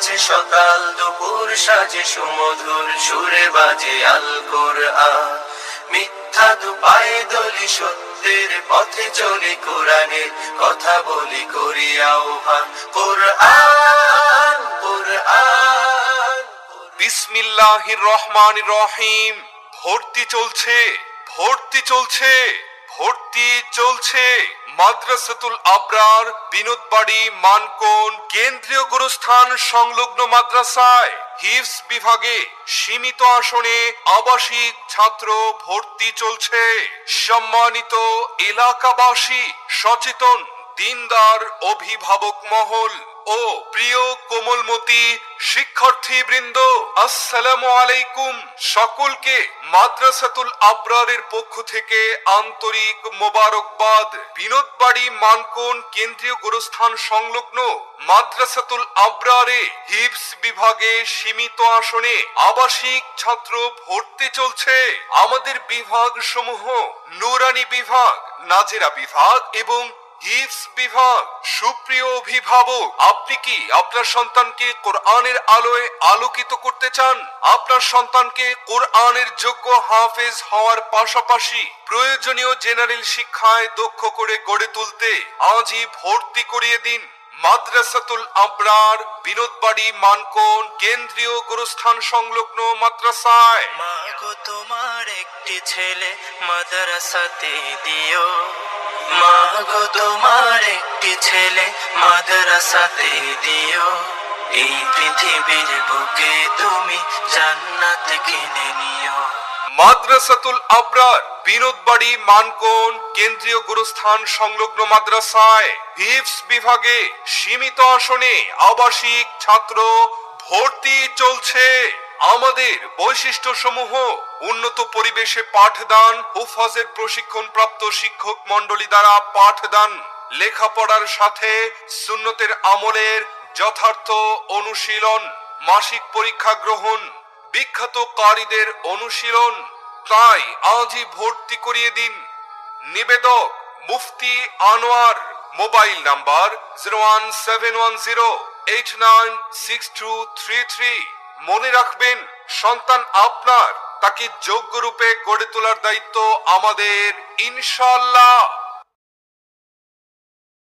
মাঝে সকাল দুপুর সাজে সুমধুর সুরে বাজে আল কোরআন। মিথ্যা দুপায়ে দলি সত্যের পথে চলি, কোরআনের কথা বলি করি আহ্বান। কোরআন কোরআন। বিসমিল্লাহির রহমানির রহিম। ভর্তি চলছে, ভর্তি চলছে, ভর্তি চলছে। মাদ্রাসাতুল আবরার বিনোদবাড়ি মানকোন কেন্দ্রীয় গুরুস্থান সংলগ্ন মাদ্রাসায় হিফজ বিভাগে সীমিত আসনে আবাসিক ছাত্র ভর্তি চলছে। সম্মানিত এলাকাবাসী, সচেতন দিনদার অভিভাবক মহল ও প্রিয় কোমলমতি শিক্ষার্থী বৃন্দ, আসসালামু আলাইকুম। সকলকে মাদ্রাসাতুল আবরারের পক্ষ থেকে আন্তরিক মোবারকবাদ। বিনোদবাড়ি মানকোন কেন্দ্রীয় গুরুস্থান সংলগ্ন মাদ্রাসাতুল আবরারে হিফজ বিভাগে সীমিত আসনে আবাসিক ছাত্র ভর্তি চলছে। আমাদের বিভাগ সমূহ নুরানি বিভাগ, নাজেরা বিভাগ এবং হিফজ বিভাগ। সুপ্রিয় অভিভাবক, আপনি কি আপনার সন্তানকে কোরআনের আলোয় আলোকিত করতে চান? আপনার সন্তানকে কোরআনের যোগ্য হাফেজ হওয়ার পাশাপাশি প্রয়োজনীয় জেনারেল শিক্ষায় দক্ষ করে গড়ে তুলতে আজই ভর্তি করিয়ে দিন মাদ্রাসাতুল আবরার বিনোদবাড়ি মানকোন কেন্দ্রীয় গুরুস্থান সংলগ্ন মাদ্রাসায়। মা গো তোমার একটি ছেলে মাদ্রাসাতে দিও, মা গো তোমার একটি ছেলে মাদ্রাসাতে দিও। এই পৃথিবীর বুকে তুমি জান্নাত কিনে নিও। মাদ্রাসাতুল আবরার বিনোদবাড়ি মানকোন কেন্দ্রীয় গুরুস্থান সংলগ্ন মাদ্রাসায় হিফজ বিভাগে সীমিত আসনে আবাসিক ছাত্র ভর্তি চলছে। আমাদের বৈশিষ্ট্য সমূহ: উন্নত পরিবেশে পাঠদান, হুফাজের প্রশিক্ষণ প্রাপ্ত শিক্ষক মন্ডলী দ্বারা পাঠদান, লেখাপড়ার সাথে সুন্নতের আমলের যথার্থ অনুশীলন, মাসিক পরীক্ষা গ্রহণ, বিখ্যাত কারীদের অনুশীলন। তাই আজই ভর্তি করিয়ে দিন। নিবেদক মুফতি আনোয়ার। Mobile number 01710896233। মনে রাখবেন, সন্তান আপনার, তাকে যোগ্য রূপে গড়ে তোলার দায়িত্ব আমাদের, ইনশাআল্লাহ।